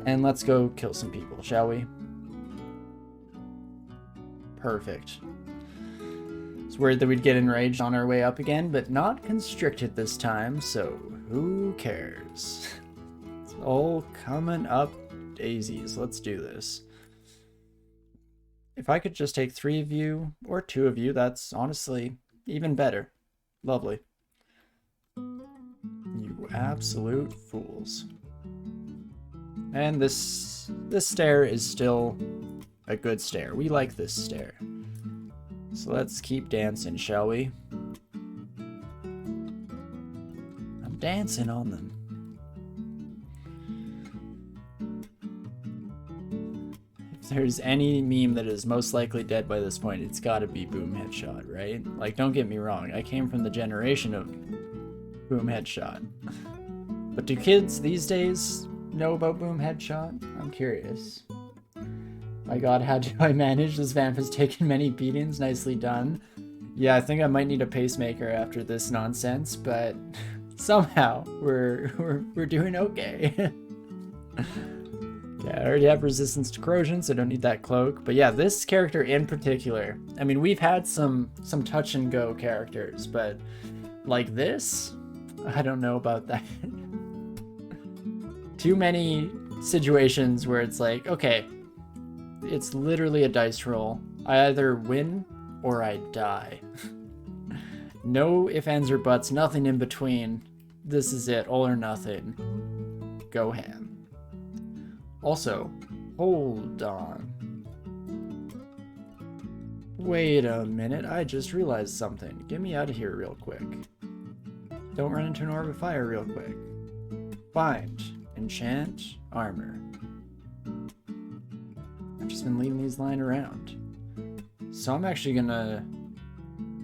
And let's go kill some people, shall we? Perfect. It's weird that we'd get enraged on our way up again, but not constricted this time, so who cares? It's all coming up daisies. Let's do this. If I could just take 3 of you, or 2 of you, that's honestly even better. Lovely. You absolute fools. And this stair is still a good stair. We like this stair. So let's keep dancing, shall we? I'm dancing on them. If there's any meme that is most likely dead by this point, it's gotta be Boom Headshot, right? Like, don't get me wrong, I came from the generation of Boom Headshot. But do kids these days know about Boom Headshot? I'm curious. My god, how do I manage? This vamp has taken many beatings. Nicely done. Yeah, I think I might need a pacemaker after this nonsense, but somehow we're doing okay. Yeah, I already have resistance to corrosion, so I don't need that cloak. But yeah, this character in particular, I mean, we've had some touch and go characters, but like this, I don't know about that. Too many situations where it's like, okay, it's literally a dice roll. I either win or I die. No ifs, ands, or buts, nothing in between. This is it, all or nothing. Go ham. Also, hold on. Wait a minute, I just realized something. Get me out of here real quick. Don't run into an orb of fire real quick. Find, enchant, armor. I've just been leaving these lying around. So I'm actually gonna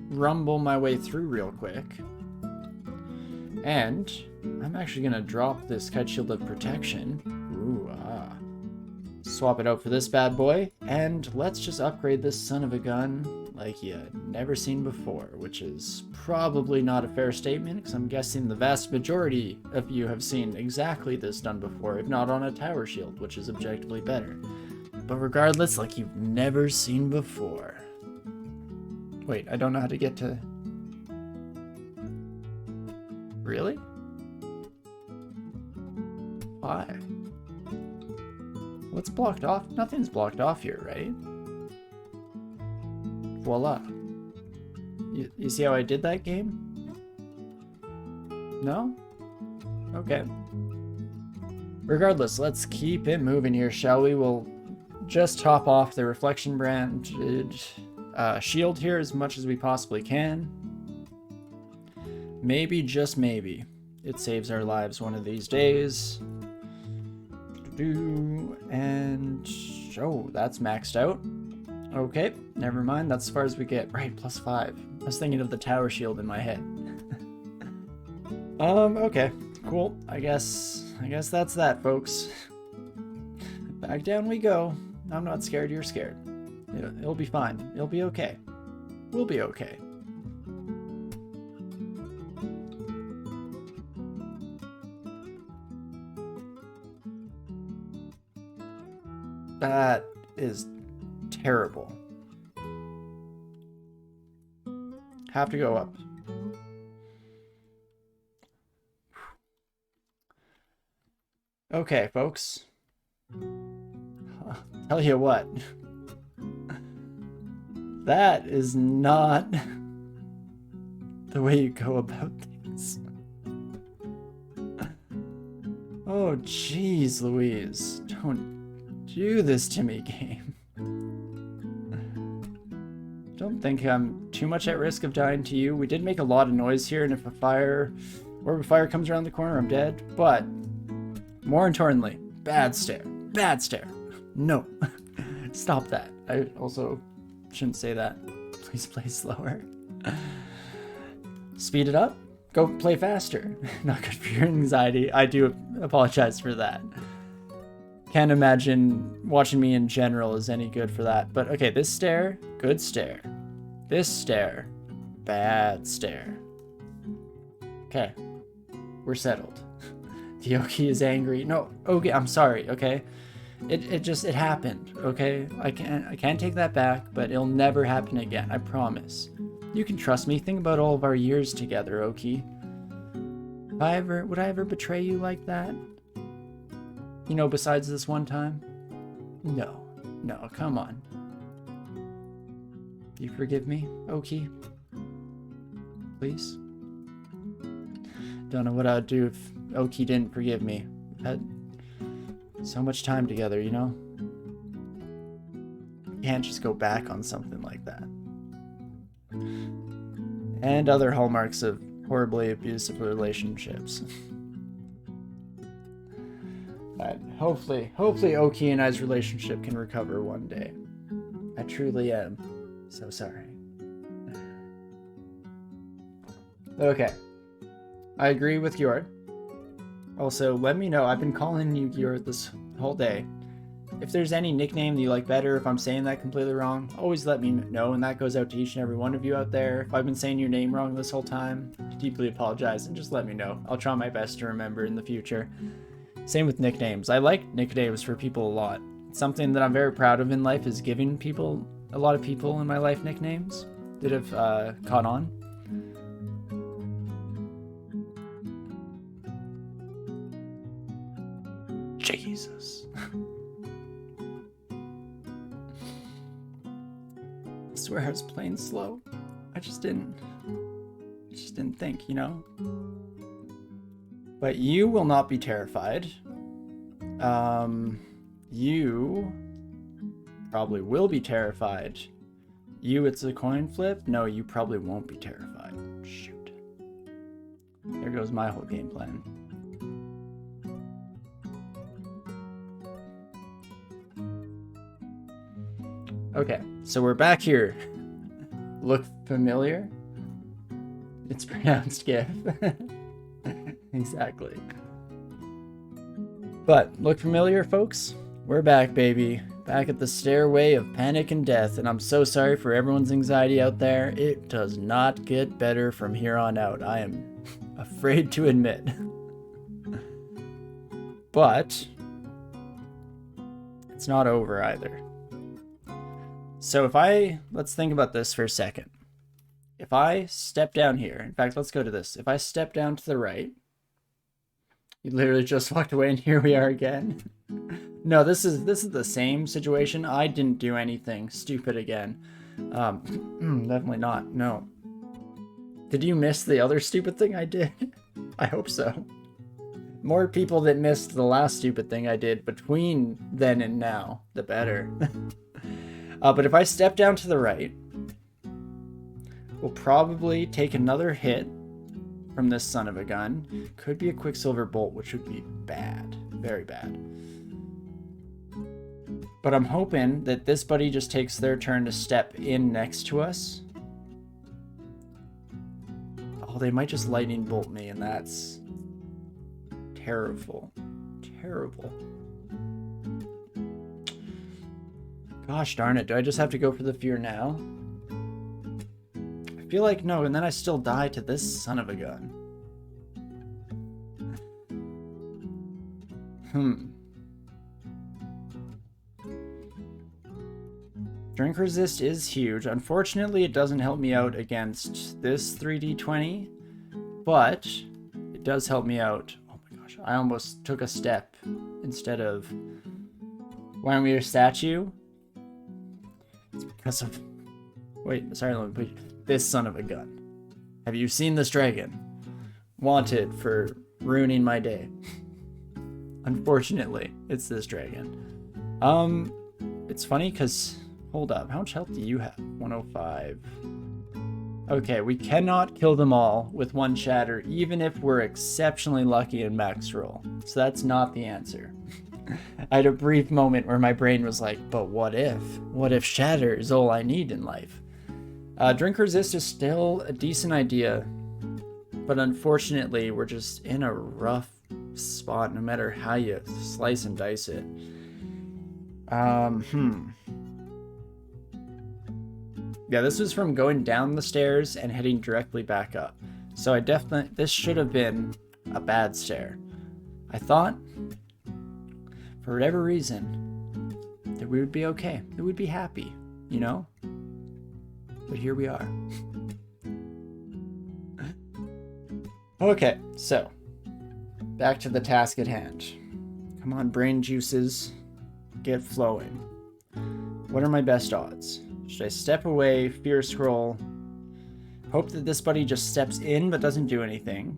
rumble my way through real quick. And I'm actually gonna drop this kite shield of protection. Ooh, swap it out for this bad boy, and let's just upgrade this son of a gun like you never seen before, which is probably not a fair statement, because I'm guessing the vast majority of you have seen exactly this done before, if not on a tower shield, which is objectively better. But regardless, like you've never seen before. Wait, I don't know how to get to... Really? Why? What's blocked off? Nothing's blocked off here, right? Voila. You see how I did that game? No? Okay. Regardless, let's keep it moving here, shall we? We'll just top off the reflection branded shield here as much as we possibly can. Maybe, just maybe, it saves our lives one of these days. And oh, that's maxed out. Okay, never mind, that's as far as we get. Right, +5. I was thinking of the tower shield in my head. Okay, cool. I guess that's that, folks. Back down we go. I'm not scared, you're scared. It'll be fine. It'll be okay. We'll be okay. That is terrible. Have to go up. Okay, folks. Tell you what. That is not the way you go about things. Oh, jeez, Louise. Don't do this to me, game. Don't think I'm too much at risk of dying to you. We did make a lot of noise here, and if a orb of fire comes around the corner, I'm dead. But more importantly, bad stare. Bad stare. No. Stop that. I also shouldn't say that. Please play slower. Speed it up. Go play faster. Not good for your anxiety. I do apologize for that. Can't imagine watching me in general is any good for that. But okay, this stare, good stare. This stare, bad stare. Okay, we're settled. The Oki is angry. No, okay, I'm sorry, okay? It happened, okay? I can't take that back, but it'll never happen again, I promise. You can trust me. Think about all of our years together, Oki. Would I ever betray you like that? You know, besides this one time? No, come on. You forgive me, Oki? Please? Don't know what I'd do if Oki didn't forgive me. We've had so much time together, you know? You can't just go back on something like that. And other hallmarks of horribly abusive relationships. But hopefully Oki and I's relationship can recover one day. I truly am so sorry. Okay. I agree with Gjord. Also, let me know. I've been calling you Gjord this whole day. If there's any nickname that you like better, if I'm saying that completely wrong, always let me know, and that goes out to each and every one of you out there. If I've been saying your name wrong this whole time, I deeply apologize, and just let me know. I'll try my best to remember in the future. Same with nicknames. I like nicknames for people a lot. Something that I'm very proud of in life is giving a lot of people in my life nicknames that have caught on. Jesus. I swear I was playing slow. I just didn't think, you know? But you will not be terrified. You probably will be terrified. You, it's a coin flip? No, you probably won't be terrified. Shoot. There goes my whole game plan. Okay, so we're back here. Look familiar? It's pronounced GIF. Exactly. But, look familiar, folks? We're back, baby. Back at the stairway of panic and death, and I'm so sorry for everyone's anxiety out there. It does not get better from here on out. I am afraid to admit. But, it's not over either. So let's think about this for a second. If I step down here, in fact, let's go to this. If I step down to the right, you literally just walked away and here we are again. No, this is the same situation. I didn't do anything stupid again. Definitely not, no. Did you miss the other stupid thing I did? I hope so. More people that missed the last stupid thing I did between then and now, the better. But if I step down to the right, we'll probably take another hit from this son of a gun. Could be a Quicksilver Bolt, which would be bad. Very bad. But I'm hoping that this buddy just takes their turn to step in next to us. Oh, they might just lightning bolt me, and that's terrible. Terrible. Gosh darn it, do I just have to go for the fear now? I feel like no, and then I still die to this son of a gun. Drink resist is huge. Unfortunately, it doesn't help me out against this 3d20, but it does help me out. Oh my gosh, I almost took a step instead of... Why aren't we a statue? It's because of... Wait, sorry, let me put this son of a gun. Have you seen this dragon? Wanted for ruining my day. Unfortunately, it's this dragon. It's funny because... Hold up, how much health do you have? 105. Okay, we cannot kill them all with one shatter, even if we're exceptionally lucky in max roll. So that's not the answer. I had a brief moment where my brain was like, but what if? What if shatter is all I need in life? Drink resist is still a decent idea, but unfortunately we're just in a rough spot no matter how you slice and dice it. Yeah, this was from going down the stairs and heading directly back up. So this should have been a bad stair. I thought, for whatever reason, that we would be okay. That we'd be happy, you know? But here we are. Okay, so back to the task at hand. Come on, brain juices, get flowing. What are my best odds? Should I step away, fear scroll, hope that this buddy just steps in but doesn't do anything?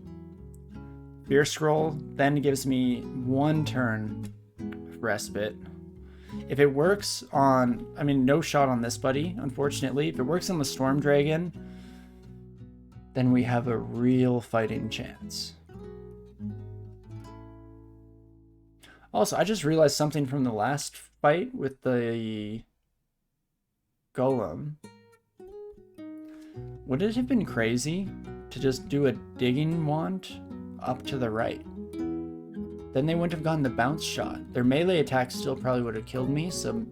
Fear scroll then gives me 1 turn of respite. If it works on, I mean, no shot on this buddy, unfortunately. If it works on the Storm Dragon, then we have a real fighting chance. Also, I just realized something from the last fight with the golem. Would it have been crazy to just do a digging wand up to the right? Then they wouldn't have gotten the bounce shot. Their melee attack still probably would have killed me, so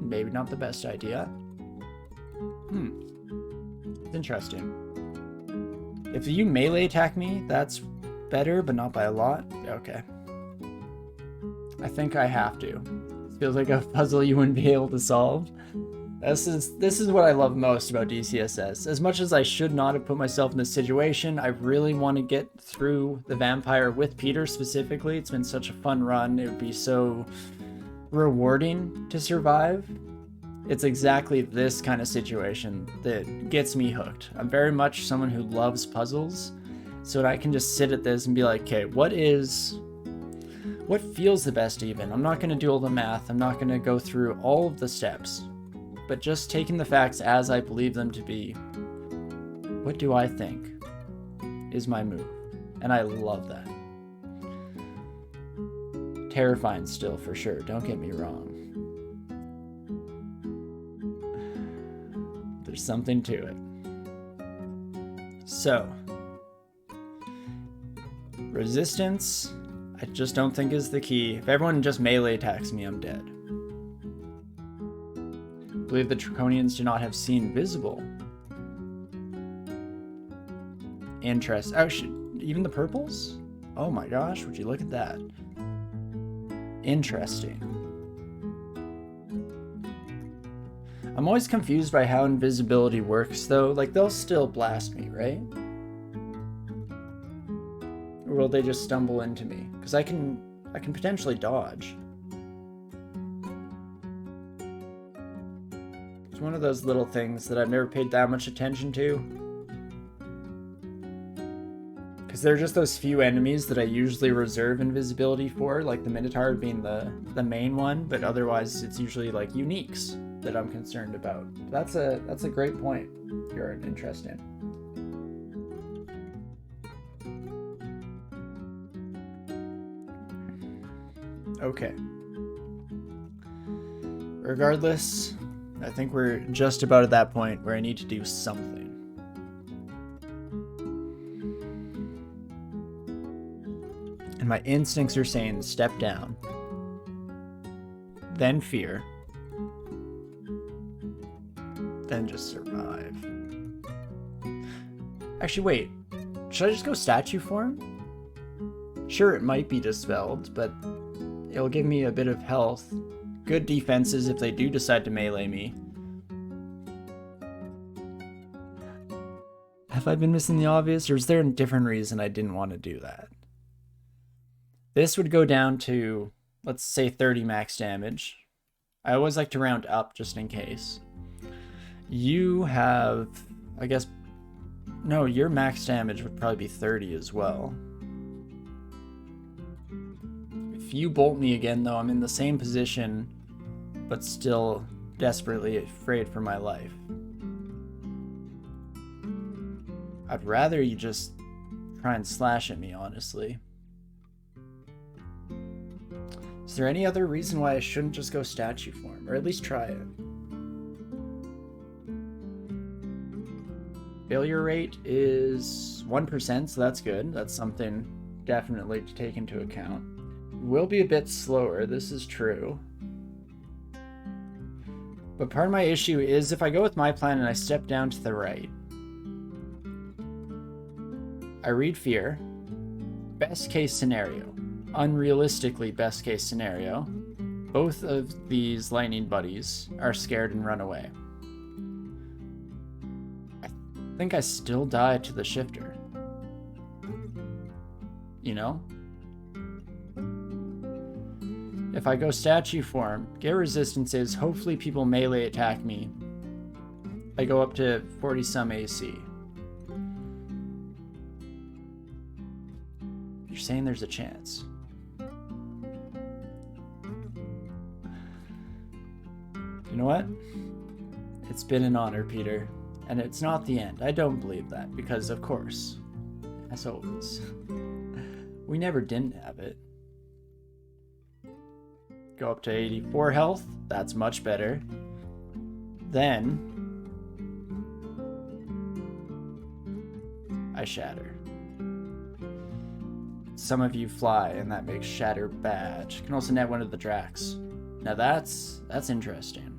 maybe not the best idea. It's interesting. If you melee attack me, that's better, but not by a lot. Okay. I think I have to. It feels like a puzzle you wouldn't be able to solve. This is what I love most about DCSS. As much as I should not have put myself in this situation, I really want to get through the vampire with Peter specifically. It's been such a fun run. It would be so rewarding to survive. It's exactly this kind of situation that gets me hooked. I'm very much someone who loves puzzles, so that I can just sit at this and be like, okay, what feels the best even? I'm not going to do all the math. I'm not going to go through all of the steps. But just taking the facts as I believe them to be, what do I think is my move? And I love that. Terrifying still, for sure. Don't get me wrong. There's something to it. So, resistance, I just don't think is the key. If everyone just melee attacks me, I'm dead. I believe the Draconians do not have seen visible. Interest. Oh, even the purples? Oh my gosh, would you look at that? Interesting. I'm always confused by how invisibility works, though. Like, they'll still blast me, right? Or will they just stumble into me? Because I can potentially dodge. It's one of those little things that I've never paid that much attention to. Because they're just those few enemies that I usually reserve invisibility for, like the Minotaur being the main one, but otherwise it's usually like uniques that I'm concerned about. That's a great point. You're interesting. Okay. Regardless, I think we're just about at that point where I need to do something. And my instincts are saying step down, then fear, then just survive. Actually, wait. Should I just go statue form? Sure, it might be dispelled, but it'll give me a bit of health. Good defenses if they do decide to melee me. Have I been missing the obvious, or is there a different reason I didn't want to do that? This would go down to, let's say, 30 max damage. I always like to round up just in case. You have, I guess, no, your max damage would probably be 30 as well. If you bolt me again, though, I'm in the same position, but still desperately afraid for my life. I'd rather you just try and slash at me, honestly. Is there any other reason why I shouldn't just go statue form, or at least try it? Failure rate is 1%, so that's good. That's something definitely to take into account. Will be a bit slower, this is true. But part of my issue is if I go with my plan and I step down to the right, I read fear, best case scenario, unrealistically best case scenario, both of these lightning buddies are scared and run away. I think I still die to the shifter. You know? If I go statue form, get resistances, hopefully people melee attack me. I go up to 40 some AC. You're saying there's a chance. You know what? It's been an honor, Peter. And it's not the end. I don't believe that, because of course, as always, we never didn't have it. Go up to 84 health. That's much better. Then I shatter. Some of you fly, and that makes shatter bad. You can also net one of the Drax. Now that's interesting.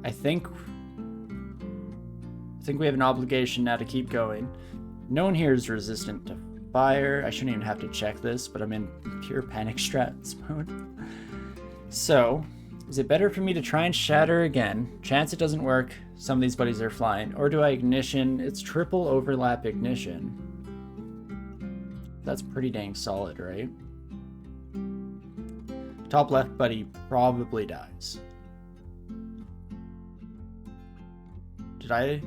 I think we have an obligation now to keep going. No one here is resistant to fire. I shouldn't even have to check this, but I'm in pure panic strats mode. So, is it better for me to try and shatter again? Chance it doesn't work. Some of these buddies are flying. Or do I ignition? It's triple overlap ignition. That's pretty dang solid, right? Top left buddy probably dies. Did I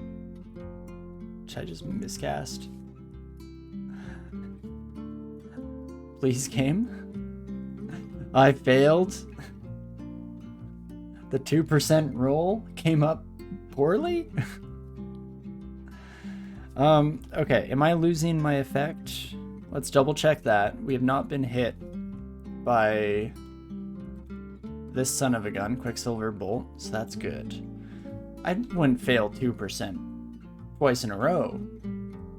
just miscast? Please, game. I failed. The 2% roll came up poorly? Okay, am I losing my effect? Let's double check that. We have not been hit by this son of a gun, Quicksilver Bolt, so that's good. I wouldn't fail 2% twice in a row,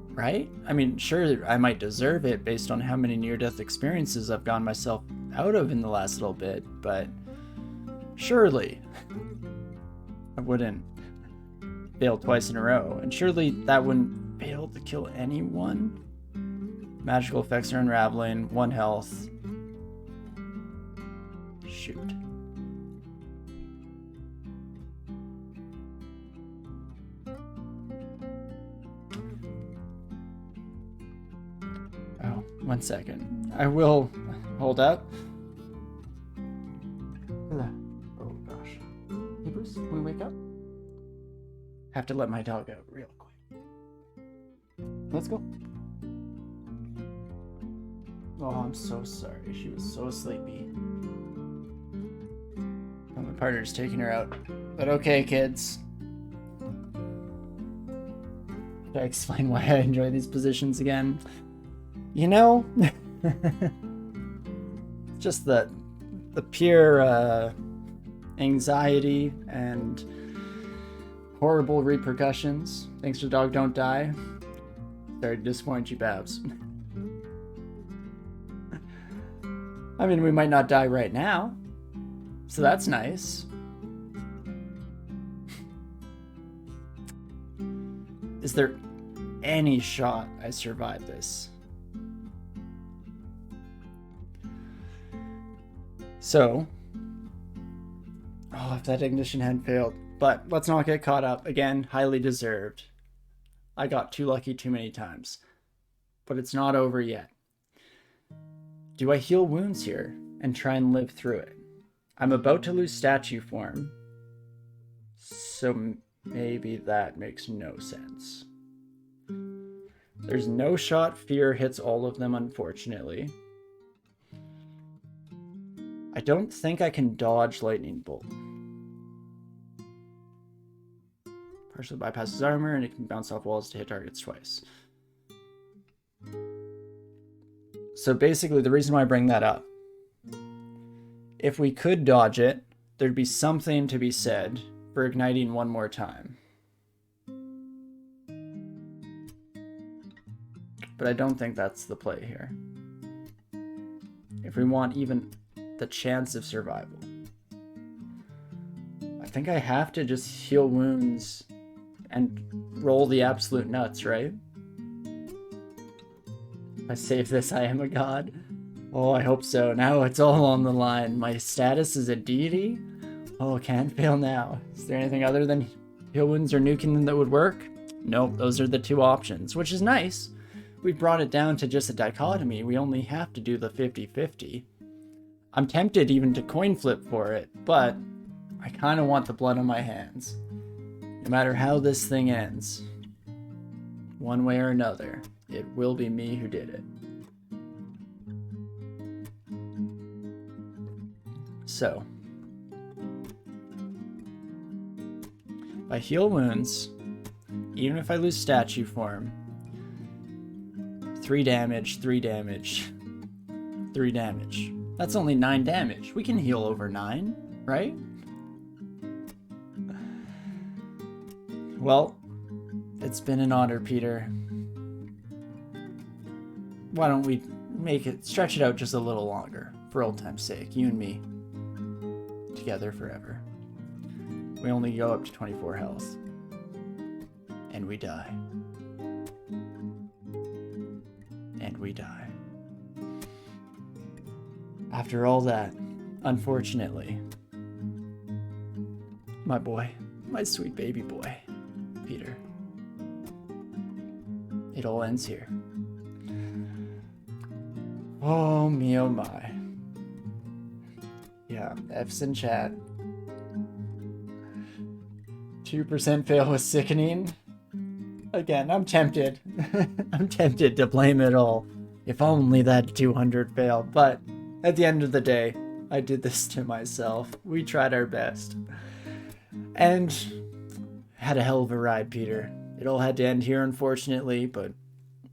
right? I mean, sure, I might deserve it based on how many near-death experiences I've gotten myself out of in the last little bit, but surely I wouldn't fail twice in a row, and surely that wouldn't fail to kill anyone. Magical effects are unraveling, 1 health. Shoot. Oh, 1 second. I will hold up. Oh gosh. Hey Bruce, can we wake up? Have to let my dog out real quick. Let's go. Oh, I'm so sorry. She was so sleepy. Oh, my partner's taking her out. But okay, kids. Should I explain why I enjoy these positions again? You know, just the pure anxiety and horrible repercussions. Thanks to Dog Don't Die. Sorry to disappoint you, Babs. I mean, we might not die right now, so that's nice. Is there any shot I survive this? So, oh, if that ignition hadn't failed, but let's not get caught up. Again, highly deserved. I got too lucky too many times, but it's not over yet. Do I heal wounds here and try and live through it? I'm about to lose statue form, so maybe that makes no sense. There's no shot fear hits all of them, unfortunately. I don't think I can dodge lightning bolt. Partially bypasses armor and it can bounce off walls to hit targets twice. So basically, the reason why I bring that up, if we could dodge it, there'd be something to be said for igniting one more time. But I don't think that's the play here. If we want even the chance of survival, I think I have to just heal wounds and roll the absolute nuts, right? I save this, I am a god. Oh, I hope so. Now it's all on the line. My status is a deity? Oh, can't fail now. Is there anything other than heal wounds or nuking that would work? Nope, those are the two options, which is nice. We brought it down to just a dichotomy. We only have to do the 50-50. I'm tempted even to coin flip for it, but I kind of want the blood on my hands. No matter how this thing ends, one way or another, it will be me who did it. So, if I heal wounds, even if I lose statue form, 3 damage, 3 damage, 3 damage. That's only 9 damage. We can heal over 9, right? Well, it's been an honor, Peter. Why don't we stretch it out just a little longer, for old time's sake, you and me. Together forever. We only go up to 24 health. And we die. And we die. After all that, unfortunately, my boy, my sweet baby boy, Peter, it all ends here. Oh me, oh my. Yeah, F's in chat. 2% fail was sickening. Again, I'm tempted. I'm tempted to blame it all. If only that 200 failed. But at the end of the day, I did this to myself. We tried our best. And had a hell of a ride, Peter. It all had to end here, unfortunately, but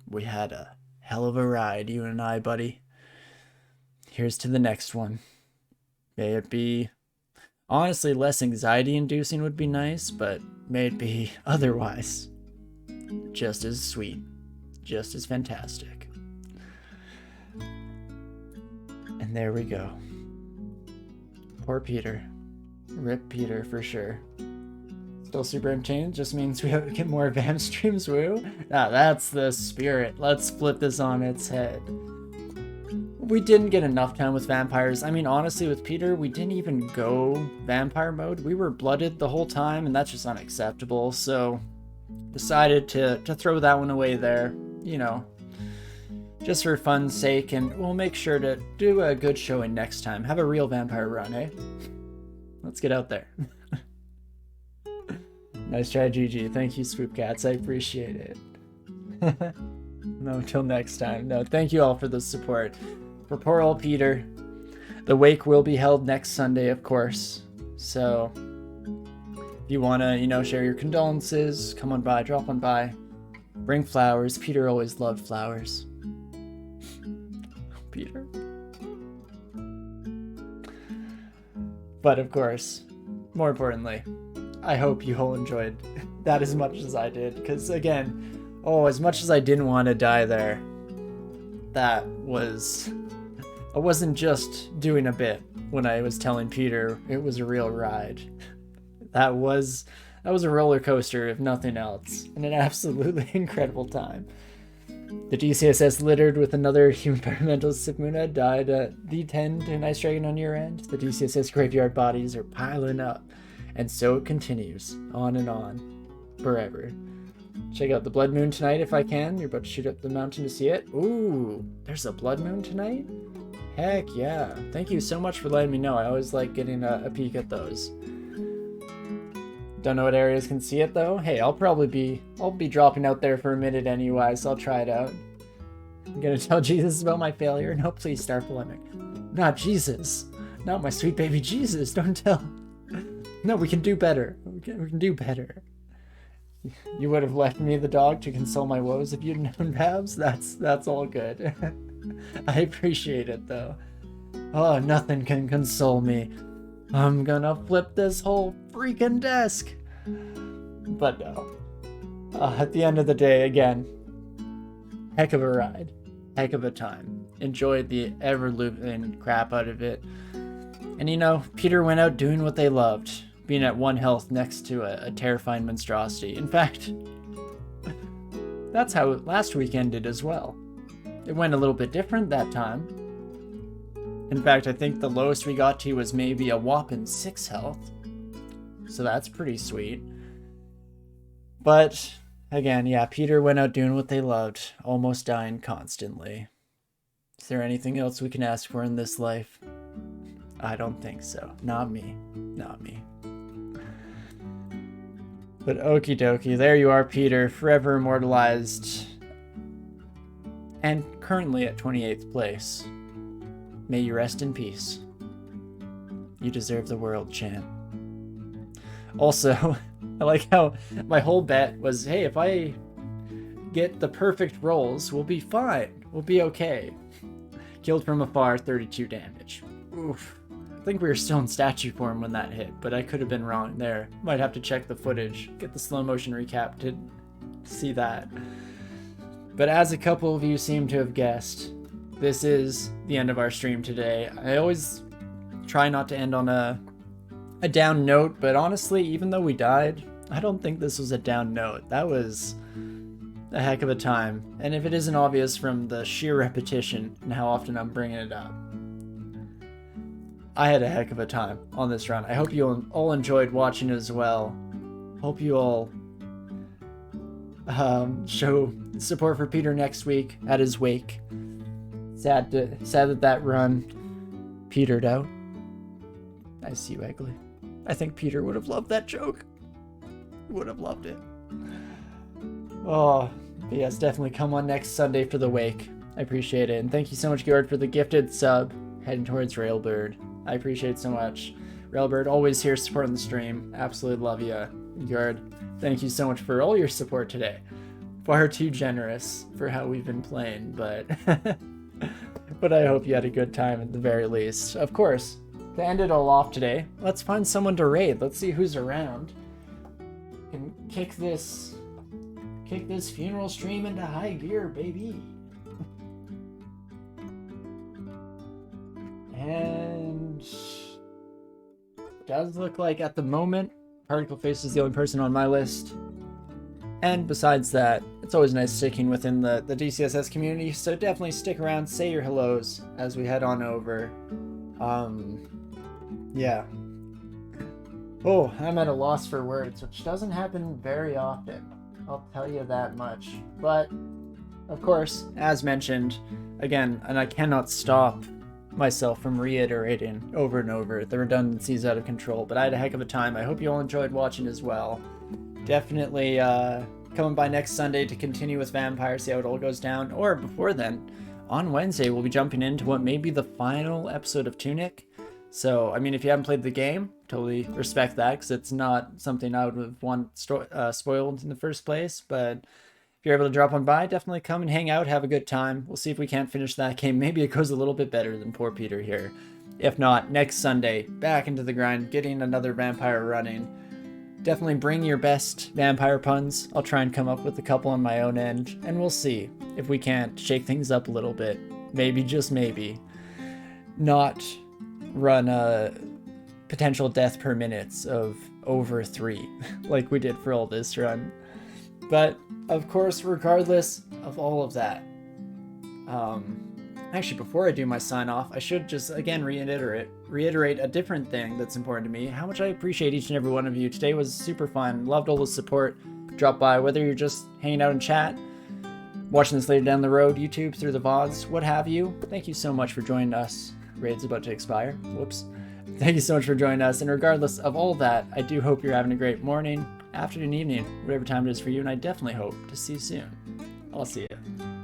we had a hell of a ride, you and I, buddy. Here's to the next one. May it be... Honestly, less anxiety-inducing would be nice, but may it be otherwise just as sweet, just as fantastic. And there we go. Poor Peter. Rip Peter for sure. Still super entertained, just means we have to get more VAM streams, woo. Nah, that's the spirit. Let's flip this on its head. We didn't get enough time with vampires. I mean, honestly, with Peter, we didn't even go vampire mode. We were blooded the whole time, and that's just unacceptable. So, decided to throw that one away there, you know, just for fun's sake. And we'll make sure to do a good showing next time. Have a real vampire run, eh? Let's get out there. Nice try, GG. Thank you, Swoopcats. I appreciate it. No, until next time. No, thank you all for the support. For poor old Peter, the wake will be held next Sunday, of course. So, if you want to, you know, share your condolences, come on by, drop on by. Bring flowers. Peter always loved flowers. Peter. But, of course, more importantly, I hope you all enjoyed that as much as I did. Because, again, as much as I didn't want to die there, I wasn't just doing a bit when I was telling Peter it was a real ride. That was a roller coaster, if nothing else, and an absolutely incredible time. The DCSS littered with another human environmental Sipmuna died at D10 to Nice Dragon on your end. The DCSS graveyard bodies are piling up, and so it continues, on and on, forever. Check out the blood moon tonight if I can. You're about to shoot up the mountain to see it. Ooh, there's a blood moon tonight? Heck yeah. Thank you so much for letting me know. I always like getting a peek at those. Don't know what areas can see it though. Hey, I'll be dropping out there for a minute anyway, so I'll try it out. I'm gonna tell Jesus about my failure. No, please start polemic. Not Jesus. Not my sweet baby Jesus. Don't tell. No, we can do better. We can do better. You would have left me the dog to console my woes if you'd known Babs. That's all good. I appreciate it though. Oh, nothing can console me. I'm gonna flip this whole freaking desk. But no. At the end of the day, again, heck of a ride. Heck of a time. Enjoyed the ever-looping crap out of it. And you know, Peter went out doing what they loved. Being at 1 health next to a terrifying monstrosity. In fact, that's how last week ended as well. it went a little bit different that time. In fact, I think the lowest we got to was maybe a whopping 6 health. So that's pretty sweet. But, again, yeah, Peter went out doing what they loved, almost dying constantly. Is there anything else we can ask for in this life? I don't think so. Not me. Not me. But okie dokie, there you are, Peter, forever immortalized. And currently at 28th place. May you rest in peace. You deserve the world, champ. Also, I like how my whole bet was, hey, if I get the perfect rolls, we'll be fine. We'll be okay. Killed from afar, 32 damage. Oof. I think we were still in statue form when that hit, but I could have been wrong there. Might have to check the footage, get the slow motion recap to see that. But as a couple of you seem to have guessed, this is the end of our stream today. I always try not to end on a down note, but honestly, even though we died, I don't think this was a down note. That was a heck of a time. And if it isn't obvious from the sheer repetition and how often I'm bringing it up, I had a heck of a time on this run. I hope you all enjoyed watching as well. Hope you all show support for Peter next week at his wake. Sad that run petered out. I see you, Egley. I think Peter would have loved that joke. Would have loved it. Oh, but yes, definitely come on next Sunday for the wake. I appreciate it. And thank you so much, Gjord, for the gifted sub heading towards Railbird. I appreciate it so much. Railbird, always here supporting the stream. Absolutely love you. Gjord, thank you so much for all your support today. Far too generous for how we've been playing, but but I hope you had a good time at the very least. Of course, to end it all off today, let's find someone to raid. Let's see who's around. And kick this funeral stream into high gear, baby. And does look like at the moment Particle Face is the only person on my list. And besides that, it's always nice sticking within the DCSS community, so definitely stick around, say your hellos as we head on over. Yeah. Oh, I'm at a loss for words, which doesn't happen very often. I'll tell you that much. But, of course, as mentioned, again, and I cannot stop myself from reiterating over and over, the redundancy is out of control, but I had a heck of a time. I hope you all enjoyed watching as well. Definitely coming by next Sunday to continue with Vampire, see how it all goes down. Or before then, on Wednesday, we'll be jumping into what may be the final episode of Tunic. So, I mean, if you haven't played the game, totally respect that, because it's not something I would have want spoiled in the first place. But if you're able to drop on by, definitely come and hang out, have a good time. We'll see if we can't finish that game. Maybe it goes a little bit better than poor Peter here. If not, next Sunday, back into the grind, getting another Vampire running. Definitely bring your best Vampire puns. I'll try and come up with a couple on my own end, and we'll see if we can't shake things up a little bit. Maybe, just maybe, not run a potential death per minutes of over 3 like we did for all this run. But of course, regardless of all of that, actually, before I do my sign off, I should just again reiterate a different thing that's important to me. How much I appreciate each and every one of you. Today was super fun. Loved all the support. Drop by, whether you're just hanging out in chat, watching this later down the road, YouTube, through the VODs, what have you. Thank you so much for joining us. Raid's about to expire. Whoops. Thank you so much for joining us. And regardless of all that, I do hope you're having a great morning, afternoon, evening, whatever time it is for you. And I definitely hope to see you soon. I'll see you.